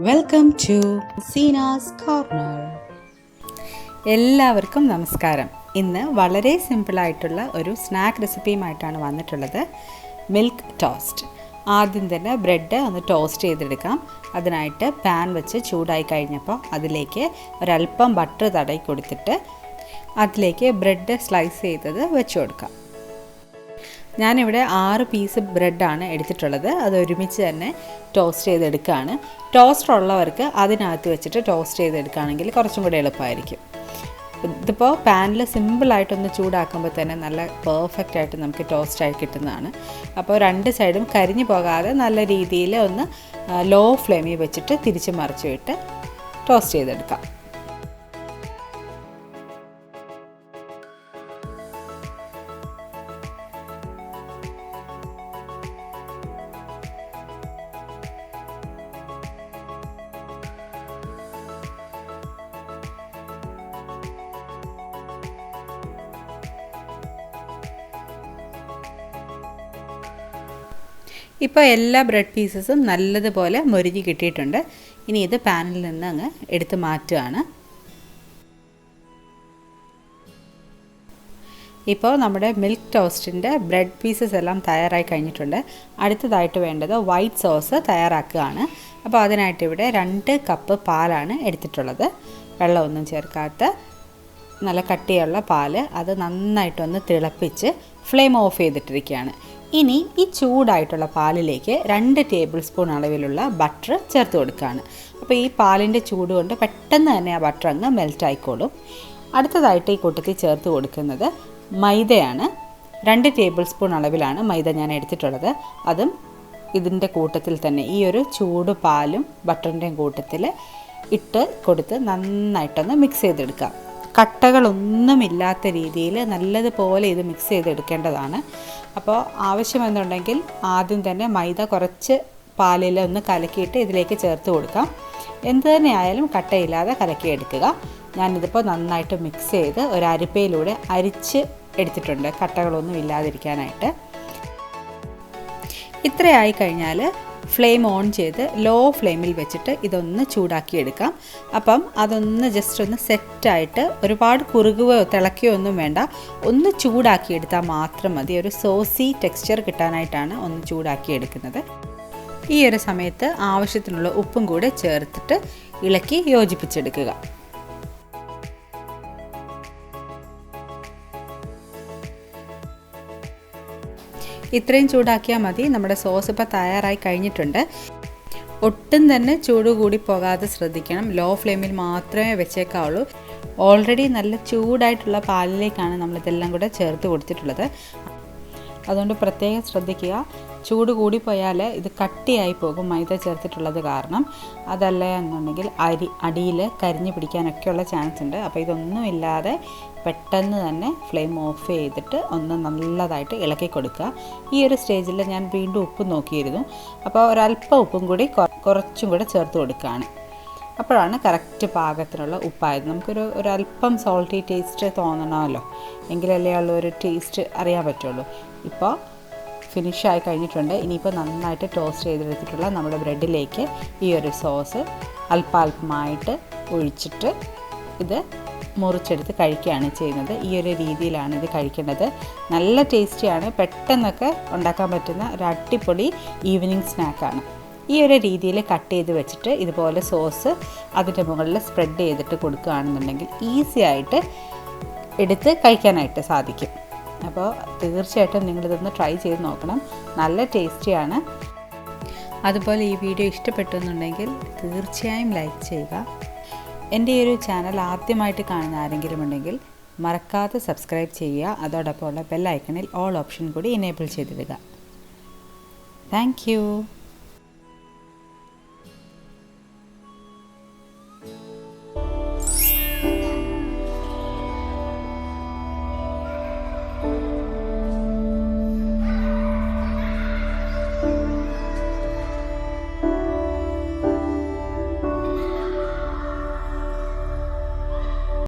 Welcome to Seena's corner. എല്ലാവർക്കും നമസ്കാരം. ഇന്ന് വളരെ സിമ്പിളായിട്ടുള്ള ഒരു സ്നാക്ക് റെസിപ്പിയുമായിട്ടാണ് വന്നിട്ടുള്ളത്. Milk toast. ആദ്യം തന്നെ ബ്രെഡ് ഒന്ന് ടോസ്റ്റ് ചെയ്തെടുക്കാം. അതിനായിട്ട് പാൻ വെച്ച് ചൂടായി കഴിഞ്ഞപ്പോൾ അതിലേക്ക് ഒരല്പം ബട്ടർ തടയി കൊടുത്തിട്ട് അതിലേക്ക് ബ്രെഡ് സ്ലൈസ് ചെയ്തത് വെച്ച് കൊടുക്കാം. ഞാനിവിടെ 6 പീസ് ബ്രെഡാണ് എടുത്തിട്ടുള്ളത്. അത് ഒരുമിച്ച് തന്നെ ടോസ്റ്റ് ചെയ്തെടുക്കുകയാണ്. ടോസ്റ്റർ ഉള്ളവർക്ക് അതിനകത്ത് വെച്ചിട്ട് ടോസ്റ്റ് ചെയ്തെടുക്കുകയാണെങ്കിൽ കുറച്ചും കൂടി എളുപ്പമായിരിക്കും. ഇതിപ്പോൾ പാനിൽ സിമ്പിളായിട്ടൊന്ന് ചൂടാക്കുമ്പോൾ തന്നെ നല്ല പെർഫെക്റ്റായിട്ട് നമുക്ക് ടോസ്റ്റായി കിട്ടുന്നതാണ്. അപ്പോൾ 2 സൈഡും കരിഞ്ഞു പോകാതെ നല്ല രീതിയിൽ ഒന്ന് ലോ ഫ്ലെയിമിൽ വെച്ചിട്ട് തിരിച്ച് മറിച്ച് വിട്ട് ടോസ്റ്റ് ചെയ്തെടുക്കാം. ഇപ്പോൾ എല്ലാ ബ്രെഡ് പീസസും നല്ലതുപോലെ മൊരിഞ്ഞ് കിട്ടിയിട്ടുണ്ട്. ഇനി ഇത് പാനിൽ നിന്ന് അങ്ങ് എടുത്ത് മാറ്റുകയാണ്. ഇപ്പോൾ നമ്മുടെ മിൽക്ക് ടോസ്റ്റിൻ്റെ ബ്രെഡ് പീസസ് എല്ലാം തയ്യാറായി കഴിഞ്ഞിട്ടുണ്ട്. അടുത്തതായിട്ട് വേണ്ടത് വൈറ്റ് സോസ് തയ്യാറാക്കുകയാണ്. അപ്പോൾ അതിനായിട്ട് ഇവിടെ 2 കപ്പ് പാലാണ് എടുത്തിട്ടുള്ളത്. വെള്ളമൊന്നും ചേർക്കാത്ത നല്ല കട്ടിയുള്ള പാല്. അത് നന്നായിട്ടൊന്ന് തിളപ്പിച്ച് ഫ്ലെയിം ഓഫ് ചെയ്തിട്ടിരിക്കുകയാണ്. ഇനി ഈ ചൂടായിട്ടുള്ള പാലിലേക്ക് 2 ടേബിൾ സ്പൂൺ അളവിലുള്ള ബട്ടർ ചേർത്ത് കൊടുക്കുകയാണ്. അപ്പോൾ ഈ പാലിൻ്റെ ചൂട് കൊണ്ട് പെട്ടെന്ന് തന്നെ ആ ബട്ടർ അങ്ങ് മെൽറ്റ് ആയിക്കോളും. അടുത്തതായിട്ട് ഈ കൂട്ടത്തിൽ ചേർത്ത് കൊടുക്കുന്നത് മൈദയാണ്. 2 ടേബിൾ സ്പൂൺ അളവിലാണ് മൈദ ഞാൻ എടുത്തിട്ടുള്ളത്. അതും ഇതിൻ്റെ കൂട്ടത്തിൽ തന്നെ ഈ ഒരു ചൂട് പാലും ബട്ടറിൻ്റെയും കൂട്ടത്തിൽ ഇട്ട് കൊടുത്ത് നന്നായിട്ടൊന്ന് മിക്സ് ചെയ്തെടുക്കാം. കട്ടകളൊന്നുമില്ലാത്ത രീതിയിൽ നല്ലതുപോലെ ഇത് മിക്സ് ചെയ്തെടുക്കേണ്ടതാണ്. അപ്പോൾ ആവശ്യമെന്നുണ്ടെങ്കിൽ ആദ്യം തന്നെ മൈദ കുറച്ച് പാലിൽ ഒന്ന് കലക്കിയിട്ട് ഇതിലേക്ക് ചേർത്ത് കൊടുക്കാം. എന്ത് തന്നെ ആയാലും കട്ടയില്ലാതെ കലക്കിയെടുക്കുക. ഞാനിതിപ്പോൾ നന്നായിട്ട് മിക്സ് ചെയ്ത് ഒരു അരിപ്പയിലൂടെ അരിച്ച് എടുത്തിട്ടുണ്ട്, കട്ടകളൊന്നും ഇല്ലാതിരിക്കാനായിട്ട്. ഇത്രയായി കഴിഞ്ഞാൽ ഫ്ലെയിം ഓൺ ചെയ്ത് ലോ ഫ്ലെയിമിൽ വെച്ചിട്ട് ഇതൊന്ന് ചൂടാക്കിയെടുക്കാം. അപ്പം അതൊന്ന് ജസ്റ്റ് ഒന്ന് സെറ്റായിട്ട് ഒരുപാട് കുറുകുകയോ തിളക്കുകയോ ഒന്നും വേണ്ട, ഒന്ന് ചൂടാക്കിയെടുത്താൽ മാത്രം മതി. ഒരു സോസി ടെക്സ്ചർ കിട്ടാനായിട്ടാണ് ഒന്ന് ചൂടാക്കിയെടുക്കുന്നത്. ഈ ഒരു സമയത്ത് ആവശ്യത്തിനുള്ള ഉപ്പും കൂടെ ചേർത്തിട്ട് ഇളക്കി യോജിപ്പിച്ചെടുക്കുക. ഇത്രയും ചൂടാക്കിയാൽ മതി. നമ്മുടെ സോസ് ഇപ്പോൾ തയ്യാറായി കഴിഞ്ഞിട്ടുണ്ട്. ഒട്ടും തന്നെ ചൂട് കൂടി പോകാതെ ശ്രദ്ധിക്കണം. ലോ ഫ്ലെയിമിൽ മാത്രമേ വെച്ചേക്കാവുള്ളൂ. ഓൾറെഡി നല്ല ചൂടായിട്ടുള്ള പാലിലേക്കാണ് നമ്മളിതെല്ലാം കൂടെ ചേർത്ത് കൊടുത്തിട്ടുള്ളത്. അതുകൊണ്ട് പ്രത്യേകം ശ്രദ്ധിക്കുക. ചൂട് കൂടിപ്പോയാൽ ഇത് കട്ടിയായി പോകും, മൈദ ചേർത്തിട്ടുള്ളത് കാരണം. അതല്ല എന്നുണ്ടെങ്കിൽ അടിയിൽ കരിഞ്ഞു പിടിക്കാനൊക്കെയുള്ള ചാൻസ് ഉണ്ട്. അപ്പോൾ ഇതൊന്നും ഇല്ലാതെ പെട്ടെന്ന് തന്നെ ഫ്ലെയിം ഓഫ് ചെയ്തിട്ട് ഒന്ന് നല്ലതായിട്ട് ഇളക്കി കൊടുക്കുക. ഈ ഒരു സ്റ്റേജിൽ ഞാൻ വീണ്ടും ഉപ്പ് നോക്കിയിരുന്നു. അപ്പോൾ ഒരല്പം ഉപ്പും കൂടി കുറച്ചും കൂടെ ചേർത്ത് കൊടുക്കുകയാണ്. അപ്പോഴാണ് കറക്റ്റ് പാകത്തിനുള്ള ഉപ്പായത്. ഒരല്പം സോൾട്ടി ടേസ്റ്റ് തോന്നണമല്ലോ, എങ്കിലല്ലേ ഉള്ള ഒരു ടേസ്റ്റ് അറിയാൻ പറ്റുള്ളൂ. ഇപ്പോൾ ഫിനിഷായി കഴിഞ്ഞിട്ടുണ്ട്. ഇനിയിപ്പോൾ നന്നായിട്ട് ടോസ്റ്റ് ചെയ്തെടുത്തിട്ടുള്ള നമ്മുടെ ബ്രെഡിലേക്ക് ഈ ഒരു സോസ് അല്പാൽപമായിട്ട് ഒഴിച്ചിട്ട് ഇത് മുറിച്ചെടുത്ത് കഴിക്കുകയാണ് ചെയ്യുന്നത്. ഈ ഒരു രീതിയിലാണ് ഇത് കഴിക്കേണ്ടത്. നല്ല ടേസ്റ്റിയാണ്. പെട്ടെന്നൊക്കെ ഉണ്ടാക്കാൻ പറ്റുന്ന ഒരു അടിപൊളി ഈവനിങ് സ്നാക്കാണ്. ഈ ഒരു രീതിയിൽ കട്ട് ചെയ്ത് വെച്ചിട്ട് ഇതുപോലെ സോസ് അതിൻ്റെ മുകളിൽ സ്പ്രെഡ് ചെയ്തിട്ട് കൊടുക്കുകയാണെന്നുണ്ടെങ്കിൽ ഈസി ആയിട്ട് എടുത്ത് കഴിക്കാനായിട്ട് സാധിക്കും. അപ്പോൾ തീർച്ചയായിട്ടും നിങ്ങളിതൊന്ന് ട്രൈ ചെയ്ത് നോക്കണം. നല്ല ടേസ്റ്റിയാണ്. അതുപോലെ ഈ വീഡിയോ ഇഷ്ടപ്പെട്ടു എന്നുണ്ടെങ്കിൽ തീർച്ചയായും ലൈക്ക് ചെയ്യുക. എൻ്റെ ഈ ഒരു ചാനൽ ആദ്യമായിട്ട് കാണുന്ന ആരെങ്കിലും ഉണ്ടെങ്കിൽ മറക്കാതെ സബ്സ്ക്രൈബ് ചെയ്യുക. അതോടൊപ്പം ഉള്ള ബെൽ ഐക്കണിൽ ഓൾ ഓപ്ഷൻ കൂടി എനേബിൾ ചെയ്തിടുക. Thank U.